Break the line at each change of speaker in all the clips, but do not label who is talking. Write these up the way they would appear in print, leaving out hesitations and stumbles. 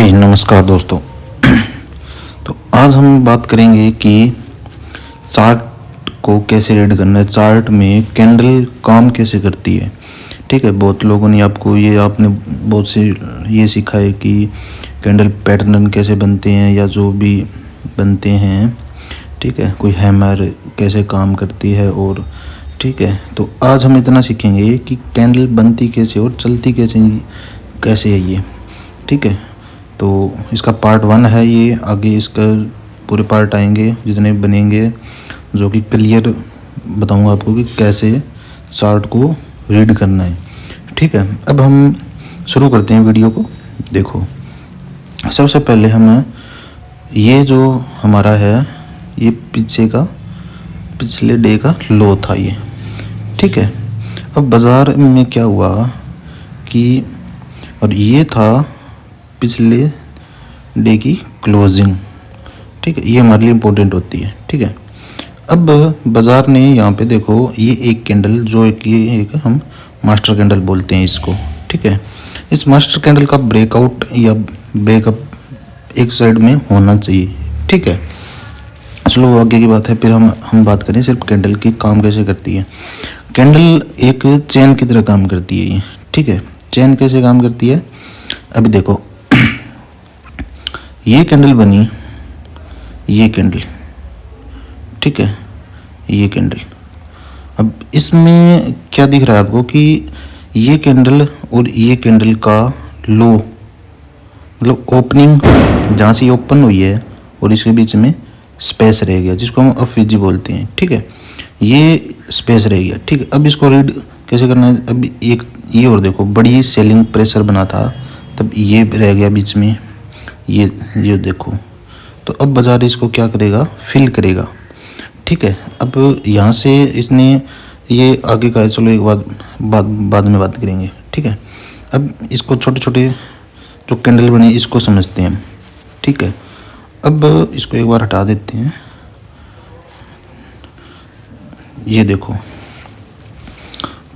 जी नमस्कार दोस्तों। तो आज हम बात करेंगे कि चार्ट को कैसे रीड करना है, चार्ट में कैंडल काम कैसे करती है। ठीक है, बहुत लोगों ने आपने बहुत से ये सीखा है कि कैंडल पैटर्न कैसे बनते हैं या जो भी बनते हैं। ठीक है, कोई हैमर कैसे काम करती है और ठीक है, तो आज हम इतना सीखेंगे कि कैंडल बनती कैसे और चलती कैसे है ये। ठीक है, तो इसका पार्ट 1 है ये। आगे इसका पूरे पार्ट आएंगे जितने बनेंगे, जो कि क्लियर बताऊंगा आपको कि कैसे चार्ट को रीड करना है। ठीक है, अब हम शुरू करते हैं वीडियो को। देखो, सबसे पहले हमें ये जो हमारा है ये पिछले डे का लो था ये। ठीक है, अब बाज़ार में क्या हुआ कि और ये था पिछले डे की क्लोजिंग। ठीक है, ये हमारे लिए इम्पोर्टेंट होती है। ठीक है, अब बाज़ार ने यहाँ पे देखो ये एक कैंडल जो एक हम मास्टर कैंडल बोलते हैं इसको। ठीक है, इस मास्टर कैंडल का ब्रेकआउट या ब्रेकअप एक साइड में होना चाहिए। ठीक है, चलो आगे की बात है। फिर हम बात करें सिर्फ कैंडल की काम कैसे करती है। कैंडल एक चेन की तरह काम करती है ये। ठीक है, चेन कैसे काम करती है, अभी देखो ये कैंडल बनी, ये कैंडल। ठीक है, ये कैंडल। अब इसमें क्या दिख रहा है आपको कि ये कैंडल और ये कैंडल का लो, मतलब ओपनिंग जहाँ से ओपन हुई है और इसके बीच में स्पेस रह गया जिसको हम एफवीजी बोलते हैं। ठीक है, ये स्पेस रह गया। ठीक है, अब इसको रीड कैसे करना है। अब एक ये और देखो, बड़ी सेलिंग प्रेशर बना था तब ये रह गया बीच में, ये देखो। तो अब बाजार इसको क्या करेगा, फिल करेगा। ठीक है, अब यहाँ से इसने ये आगे का है, चलो एक बाद में बात करेंगे। ठीक है, अब इसको छोटे छोटे जो कैंडल बने इसको समझते हैं। ठीक है, अब इसको एक बार हटा देते हैं। ये देखो,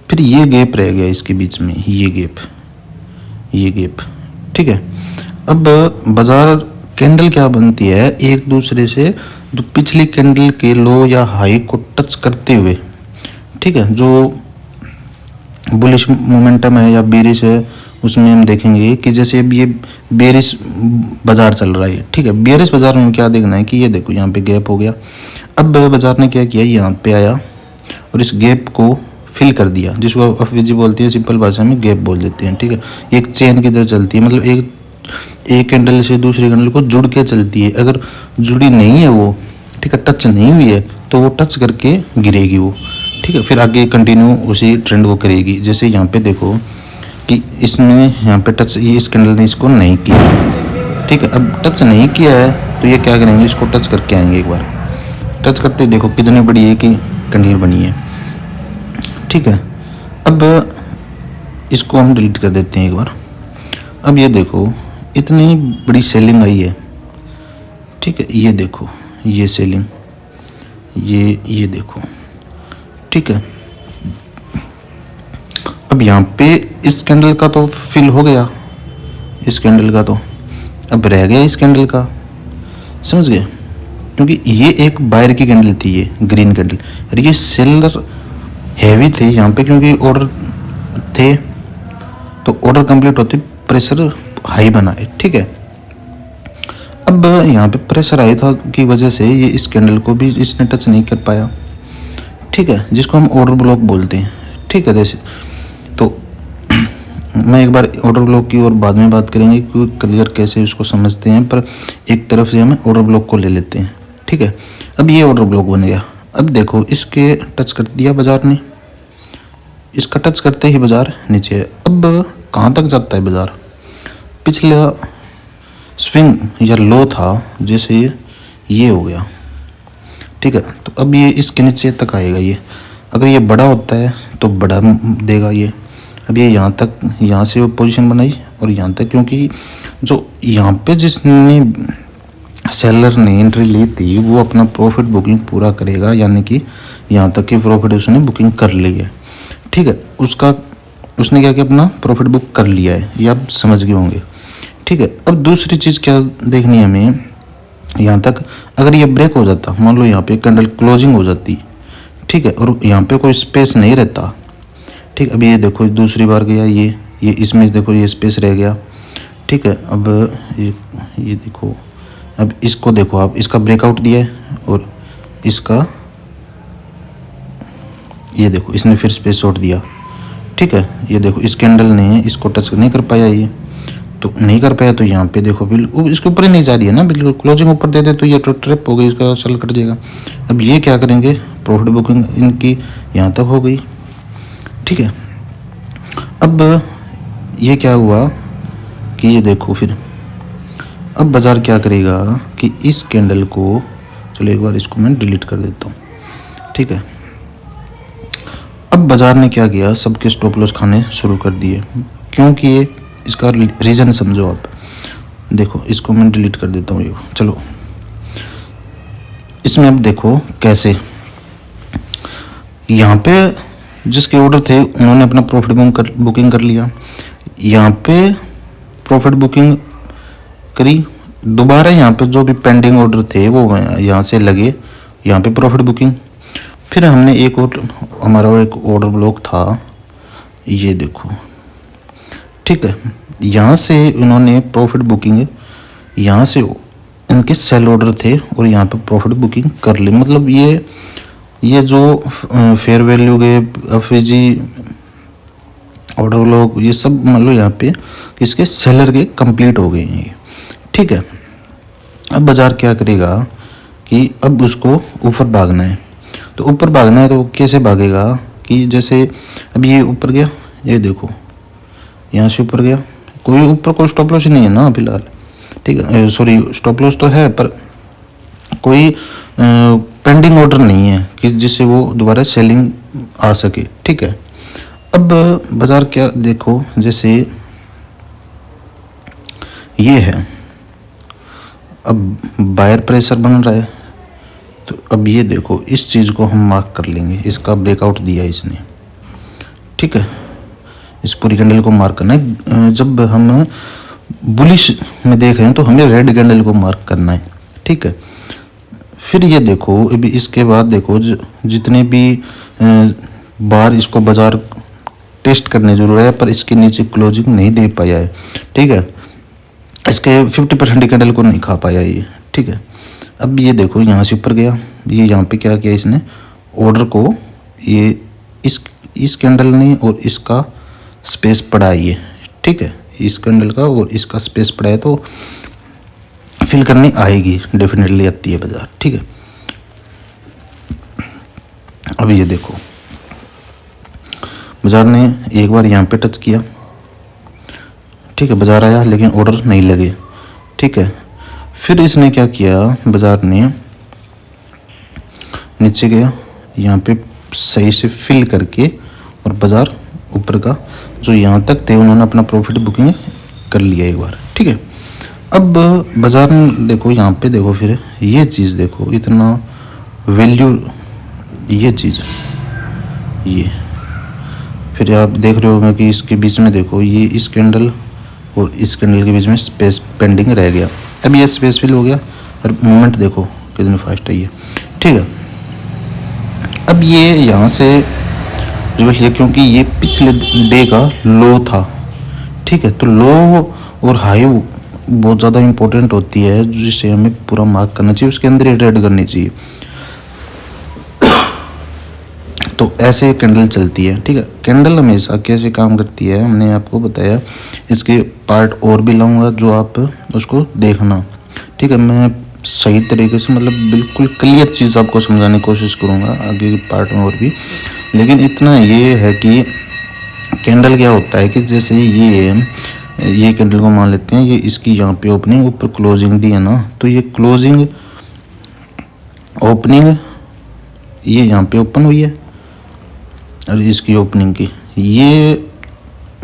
फिर ये गैप रह गया इसके बीच में, ये गैप। ठीक है, अब बाजार कैंडल क्या बनती है, एक दूसरे से जो पिछली कैंडल के लो या हाई को टच करते हुए। ठीक है, जो बुलिश मोमेंटम है या बेरिश है उसमें हम देखेंगे कि जैसे अब ये बेरिश बाजार चल रहा है। ठीक है, बेरिश बाजार में क्या देखना है कि ये देखो यहाँ पे गैप हो गया। अब बाजार ने क्या किया, यहाँ पे आया और इस गैप को फिल कर दिया, जिसको एफवीजी बोलते हैं, सिंपल भाषा में गैप बोल देते हैं। ठीक है, एक चेन की तरह चलती है, मतलब एक कैंडल से दूसरी कैंडल को जुड़ के चलती है। अगर जुड़ी नहीं है वो, ठीक है, टच नहीं हुई है तो वो टच करके गिरेगी वो। ठीक है, फिर आगे कंटिन्यू उसी ट्रेंड को करेगी। जैसे यहाँ पे देखो कि इसने यहाँ पे टच, ये इस कैंडल ने इसको नहीं किया। ठीक है, अब टच नहीं किया है तो ये क्या करेंगे, इसको टच करके आएंगे। एक बार टच करते देखो कितनी बड़ी है कि कैंडल बनी है। ठीक है, अब इसको हम डिलीट कर देते हैं एक बार। अब ये देखो इतनी बड़ी सेलिंग आई है। ठीक है, ये देखो ये सेलिंग, ये देखो। ठीक है, अब यहाँ पे इस कैंडल का तो फिल हो गया, इस कैंडल का तो अब रह गया इस कैंडल का, समझ गए, क्योंकि ये एक बायर की कैंडल थी, ये ग्रीन कैंडल, और ये सेलर हैवी थे यहाँ पे क्योंकि ऑर्डर थे, तो ऑर्डर कंप्लीट होते प्रेशर हाई बना है। ठीक है, अब यहाँ पे प्रेशर हाई था की वजह से ये इस कैंडल को भी इसने टच नहीं कर पाया। ठीक है, जिसको हम ऑर्डर ब्लॉक बोलते हैं। ठीक है, जैसे तो मैं एक बार ऑर्डर ब्लॉक की और बाद में बात करेंगे क्योंकि क्लियर कैसे उसको समझते हैं, पर एक तरफ से हमें ऑर्डर ब्लॉक को ले लेते हैं। ठीक है, अब ये ऑर्डर ब्लॉक बन गया। अब देखो इसके टच कर दिया बाजार ने, इसका टच करते ही बाजार नीचे है। अब कहाँ तक जाता है बाजार, पिछला स्विंग या लो था जैसे ये हो गया। ठीक है, तो अब ये इसके नीचे तक आएगा। ये अगर ये बड़ा होता है तो बड़ा देगा ये। अब ये यहाँ तक, यहाँ से वो पोजीशन बनाई और यहाँ तक, क्योंकि जो यहाँ पे जिसने सेलर ने एंट्री ली थी वो अपना प्रॉफिट बुकिंग पूरा करेगा, यानी कि यहाँ तक की प्रॉफिट उसने बुकिंग कर ली है। ठीक है, उसने क्या किया, अपना प्रॉफिट बुक कर लिया है, ये आप समझ गए होंगे। ठीक है। अब दूसरी चीज़ क्या देखनी है हमें, यहाँ तक अगर ये ब्रेक हो जाता, मान लो यहाँ पे कैंडल क्लोजिंग हो जाती, ठीक है, और यहाँ पे कोई स्पेस नहीं रहता, ठीक। अब ये देखो दूसरी बार गया ये इसमें देखो ये स्पेस रह गया, ठीक है। अब ये देखो, अब इसको देखो आप, इसका ब्रेकआउट दिया है और इसका ये देखो इसने फिर स्पेस शॉट दिया, ठीक है। ये देखो इस कैंडल ने इसको टच नहीं कर पाया, ये तो नहीं कर पाया, तो यहाँ पे देखो बिल्कुल इसके ऊपर ही नहीं जा रही है ना, बिल्कुल क्लोजिंग ऊपर दे दे तो ये तो ट्रिप हो गई, इसका सेल कट जाएगा। अब ये क्या करेंगे, प्रॉफिट बुकिंग इनकी यहाँ तक हो गई, ठीक है। अब ये क्या हुआ कि ये देखो फिर अब बाज़ार क्या करेगा कि इस कैंडल को, चलो एक बार इसको मैं डिलीट कर देता हूँ, ठीक है। अब बाज़ार ने क्या किया, सबके स्टॉप लॉस खाने शुरू कर दिए, क्योंकि ये इसका रीज़न समझो आप। देखो इसको मैं डिलीट कर देता हूँ, ये चलो इसमें अब देखो कैसे, यहाँ पे जिसके ऑर्डर थे उन्होंने अपना प्रॉफिट बुकिंग कर लिया, यहाँ पे प्रॉफिट बुकिंग करी, दोबारा यहाँ पे जो भी पेंडिंग ऑर्डर थे वो यहाँ से लगे, यहाँ पे प्रॉफिट बुकिंग। फिर हमने एक और हमारा एक ऑर्डर ब्लॉक था, ये देखो, ठीक है। यहाँ से उन्होंने प्रॉफिट बुकिंग, यहाँ से इनके सेल ऑर्डर थे और यहाँ पे प्रॉफिट बुकिंग कर ली। मतलब ये जो फेयर वैल्यू के एफएजी ऑर्डर ब्लॉक ये सब मान लो यहाँ पे किसके सेलर के कंप्लीट हो गए हैं, ठीक है। अब बाज़ार क्या करेगा कि अब उसको ऊपर भागना है, तो ऊपर भागना है तो कैसे भागेगा कि जैसे अब ये ऊपर गया, ये देखो यहाँ से ऊपर गया, कोई ऊपर कोई स्टॉप लॉस नहीं है ना फिलहाल, ठीक है। सॉरी स्टॉप लॉस तो है पर कोई पेंडिंग ऑर्डर नहीं है कि जिससे वो दोबारा सेलिंग आ सके, ठीक है। अब बाज़ार क्या देखो, जैसे ये है, अब बायर प्रेशर बन रहा है, तो अब ये देखो इस चीज़ को हम मार्क कर लेंगे, इसका ब्रेकआउट दिया इसने, ठीक है। इस पूरी कैंडल को मार्क करना है, जब हम बुलिश में देख रहे हैं तो हमें रेड कैंडल को मार्क करना है, ठीक है। फिर ये देखो अभी इसके बाद देखो जितने भी बार इसको बाज़ार टेस्ट करने जरूर है पर इसके नीचे क्लोजिंग नहीं दे पाया है, ठीक है। इसके 50% कैंडल को नहीं खा पाया ये, ठीक है। अब ये देखो यहाँ से ऊपर गया, ये यहाँ पे क्या किया इसने, ऑर्डर को ये इस कैंडल ने और इसका स्पेस पड़ा है ये, ठीक है। इस कैंडल का और इसका स्पेस पड़ा है तो फिल करनी आएगी, डेफिनेटली आती है बाज़ार, ठीक है। अब ये देखो बाज़ार ने एक बार यहाँ पे टच किया, ठीक है, बाज़ार आया लेकिन ऑर्डर नहीं लगे, ठीक है। फिर इसने क्या किया, बाज़ार ने नीचे गया, यहाँ पे सही से फिल करके और बाज़ार ऊपर का जो यहाँ तक थे उन्होंने अपना प्रॉफिट बुकिंग कर लिया एक बार, ठीक है। अब बाज़ार में देखो यहाँ पे देखो, फिर ये चीज़ देखो इतना वैल्यू, ये चीज़ ये फिर आप देख रहे होंगे कि इसके बीच में देखो ये इस कैंडल और इस कैंडल के बीच में स्पेस पेंडिंग रह गया। अब ये स्पेस फिल हो गया और मूवमेंट देखो कितनी फास्ट है ये, ठीक है। अब ये यहाँ से रिवर्स लिया क्योंकि ये पिछले डे का लो था, ठीक है। तो लो और हाई बहुत ज़्यादा इम्पोर्टेंट होती है जिसे हमें पूरा मार्क करना चाहिए, उसके अंदर ही ट्रेड करनी चाहिए। तो ऐसे कैंडल चलती है, ठीक है। कैंडल हमेशा कैसे काम करती है हमने आपको बताया, इसके पार्ट और भी लाऊंगा जो आप उसको देखना, ठीक है। मैं सही तरीके से मतलब बिल्कुल क्लियर चीज़ आपको समझाने की कोशिश करूँगा आगे के पार्ट में और भी, लेकिन इतना ये है कि कैंडल क्या होता है कि जैसे ये कैंडल को मान लेते हैं, ये इसकी यहाँ पे ओपनिंग ऊपर क्लोजिंग दी है ना, तो ये क्लोजिंग ओपनिंग ये यहाँ पे ओपन हुई है और इसकी ओपनिंग की ये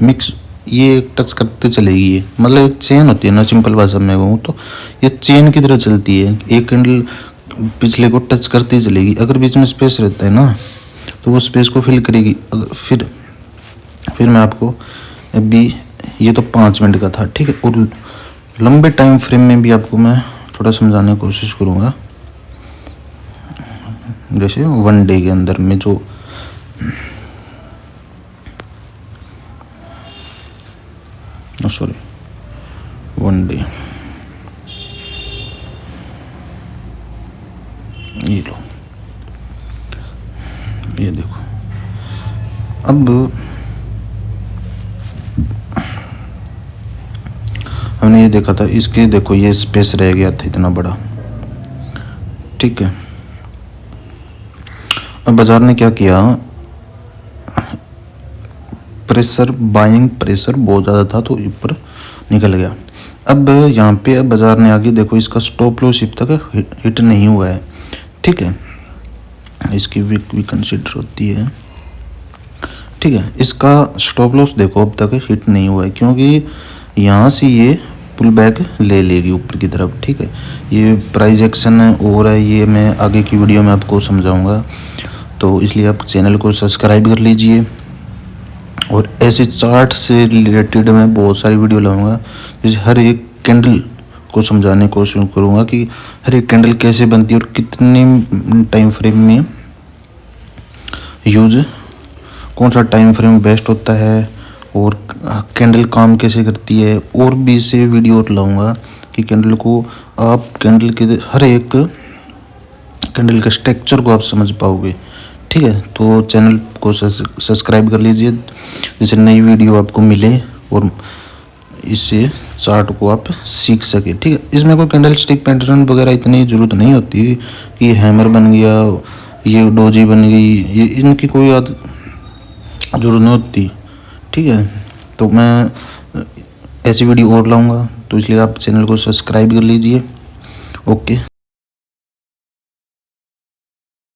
मिक्स ये टच करते चलेगी, ये मतलब एक चेन होती है ना, सिंपल भाषा में कहूँ तो ये चेन की तरह चलती है, एक कैंडल पिछले को टच करती चलेगी। अगर बीच में स्पेस रहता है ना तो वो स्पेस को फिल करेगी। फिर मैं आपको अभी ये तो 5 मिनट का था, ठीक है। और लंबे टाइम फ्रेम में भी आपको मैं थोड़ा समझाने की कोशिश करूँगा। जैसे 1 डे के अंदर में जो सॉरी 1 डे, ये लो, ये देखो। अब हमने ये देखा था, इसके देखो ये स्पेस रह गया था इतना बड़ा, ठीक है। अब बाजार ने क्या किया, प्रेशर, बाइंग प्रेशर बहुत ज़्यादा था तो ऊपर निकल गया। अब यहाँ पे अब बाजार ने आगे देखो इसका स्टॉप लॉस अब तक हिट नहीं हुआ है, ठीक है। इसकी वीक भी कंसिडर होती है, ठीक है। इसका स्टॉप लॉस देखो अब तक हिट नहीं हुआ है, क्योंकि यहाँ से ये पुल बैक ले लेगी ऊपर की तरफ, ठीक है। ये प्राइस एक्शन और है, ये मैं आगे की वीडियो में आपको समझाऊंगा, तो इसलिए आप चैनल को सब्सक्राइब कर लीजिए। और ऐसे चार्ट से रिलेटेड मैं बहुत सारी वीडियो लाऊंगा, जैसे हर एक कैंडल को समझाने की कोशिश करूंगा कि हर एक कैंडल कैसे बनती है और कितने टाइम फ्रेम में यूज, कौन सा टाइम फ्रेम बेस्ट होता है और कैंडल काम कैसे करती है। और भी से वीडियो लाऊंगा कि कैंडल को आप कैंडल के हर एक कैंडल के स्ट्रक्चर को आप समझ पाओगे, ठीक है। तो चैनल को सब्सक्राइब कर लीजिए, जैसे नई वीडियो आपको मिले और इससे चार्ट को आप सीख सके, ठीक है। इसमें कोई कैंडल स्टिक पैटर्न वगैरह इतनी ज़रूरत नहीं होती कि हैमर बन गया, ये डोजी बन गई, ये इनकी कोई ज़रूरत नहीं होती, ठीक है। तो मैं ऐसी वीडियो और लाऊंगा, तो इसलिए आप चैनल को सब्सक्राइब कर लीजिए। ओके।